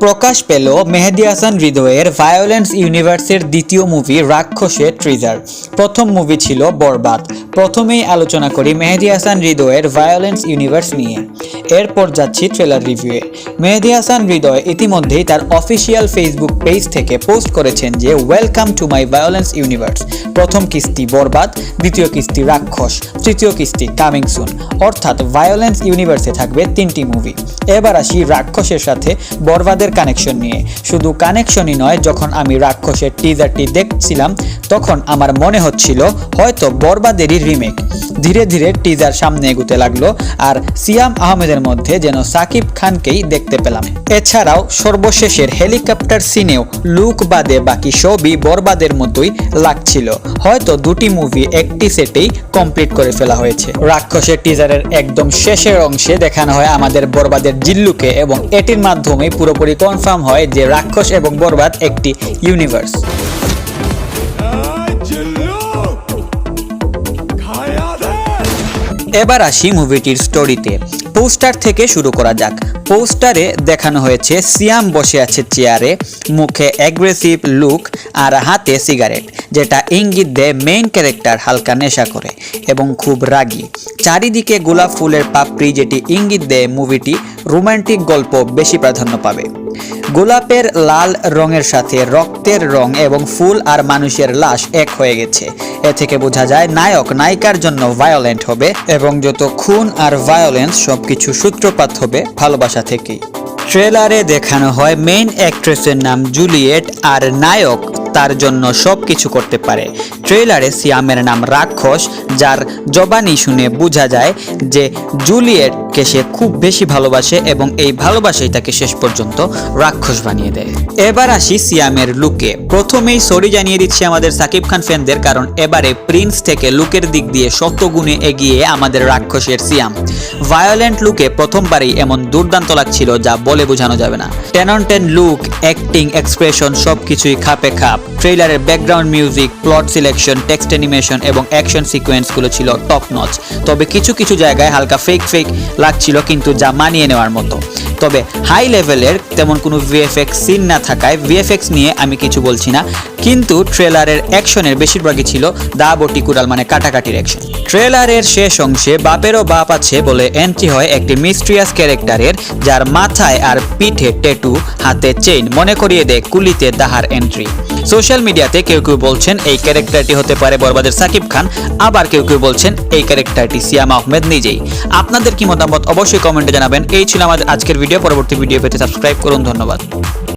প্রকাশ পেল মেহেদী হাসান হৃদয়ের ভায়োলেন্স ইউনিভার্সের দ্বিতীয় মুভি রাক্ষসের ট্রিজার। প্রথম মুভি ছিল বরবাদ। প্রথমেই আলোচনা করি মেহেদী হাসান হৃদয়ের ভায়োলেন্স ইউনিভার্স নিয়ে, এরপর যাচ্ছি ট্রেলার রিভিউয়ে। মেহেদী হাসান হৃদয় ইতিমধ্যেই তার অফিসিয়াল ফেসবুক পেজ থেকে পোস্ট করেছেন যে welcome to my violence universe. প্রথম কিস্তি বরবাদ, দ্বিতীয় কিস্তি রাক্ষস, তৃতীয় কিস্তি কামিং সুন। অর্থাৎ ভায়োলেন্স ইউনিভার্সে থাকবে 3টি মুভি। এবার আসি রাক্ষসের সাথে বরবাদের কানেকশন নিয়ে। শুধু কানেকশনই নয়, যখন আমি রাক্ষসের টিজারটি দেখছিলাম তখন আমার মনে হচ্ছিল হয়তো বরবাদেরই রিমেক। ধীরে ধীরে টিজার সামনে এগুতে লাগলো আর সিয়াম আহমেদের মধ্যে যেন সাকিব খানকেই দেখতে পেলাম। এছাড়াও সর্বশেষের হেলিকপ্টার সিনেও লুক বাদে বাকি সবই বরবাদের মতোই লাগছিল। হয়তো দুটি মুভি একটি সেটেই কমপ্লিট করে ফেলা হয়েছে। রাক্ষসের টিজারের একদম শেষের অংশে দেখানো হয় আমাদের বরবাদের জিল্লুকে এবং এটির মাধ্যমে পুরোপুরি কনফার্ম হয় যে রাক্ষস এবং বরবাদ একটি ইউনিভার্স। এবার আসি মুভিটির স্টোরিতে। পোস্টার থেকে শুরু করা যাক। পোস্টারে দেখানো হয়েছে সিয়াম বসে আছে চেয়ারে, মুখে অ্যাগ্রেসিভ লুক আর হাতে সিগারেট, যেটা ইঙ্গিত দেয় মেইন ক্যারেক্টার হালকা নেশা করে এবং খুব রাগী। চারিদিকে গোলাপ ফুলের পাপড়ি, যেটি ইঙ্গিত দেয় মুভিটি রোমান্টিক গল্প বেশি প্রাধান্য পাবে। গোলাপের লাল রঙের সাথে রক্তের রং এবং ফুল আর মানুষের লাশ এক হয়ে গেছে। এ থেকে বোঝা যায় নায়ক নায়িকার জন্য ভায়োলেন্ট হবে এবং যত খুন আর ভায়োলেন্স সবকিছু সূত্রপাত হবে ভালোবাসা থেকেই। ট্রেলারে দেখানো হয় মেইন অ্যাক্ট্রেসের নাম জুলিয়েট আর নায়ক তার জন্য সব কিছু করতে পারে। ট্রেলারে সিয়ামের নাম রাক্ষস, যার জবানি শুনে বোঝা যায় যে জুলিয়েটকে সে খুব বেশি ভালোবাসে এবং এই ভালোবাসাই তাকে শেষ পর্যন্ত রাক্ষস বানিয়ে দেয়। এবার আসি সিয়ামের লুকে। প্রথমেই সরি জানিয়ে দিচ্ছি আমাদের সাকিব খান ফ্যানদের, কারণ এবারে প্রিন্স থেকে লুকের দিক দিয়ে শতগুণে এগিয়ে আমাদের রাক্ষসের সিয়াম। ভায়োলেন্ট লুকে প্রথমবারই এমন দুর্দান্ত লাগছিল যা বলে বোঝানো যাবে না। 10 on 10 লুক, অ্যাক্টিং, এক্সপ্রেশন সবকিছুই খাপে খাপ। ট্রেলারের background music, plot selection, text animation এবং অ্যাকশন সিকোয়েন্সগুলো ছিল টপ নচ। তবে কিছু কিছু জায়গায় হালকা ফেক লাগছিল, কিন্তু যা মানিয়ে নেওয়ার মতো। তবে হাই লেভেলের তেমন কোনো ভিএফএক্স সিন না থাকায় ভিএফএক্স নিয়ে আমি কিছু বলছি না, কিন্তু ট্রেলারের অ্যাকশনের বেশিরভাগই ছিল দা বটি কুড়াল, মানে কাটাকাটির অ্যাকশন। ট্রেলারের শেষ অংশে বাপেরও বাপ আছে বলে এন্ট্রি হয় একটি মিস্ট্রিয়াস ক্যারেক্টারের, যার মাথায় আর পিঠে ট্যাটু, হাতে চেইন, মনে করিয়ে দেয় কুলিতে দাহার এন্ট্রি। সোশ্যাল মিডিয়াতে কেউ কেউ বলছেন এই ক্যারেক্টারটি হতে পারে বরবাদের সাকিব খান, আবার কেউ কেউ বলছেন এই ক্যারেক্টারটি সিয়াম আহমেদ নিজেই। আপনাদের কি মতামত অবশ্যই কমেন্টে জানাবেন। এই ছিল আমাদের আজকের ভিডিও। পরবর্তী ভিডিও পেতে সাবস্ক্রাইব করুন। ধন্যবাদ।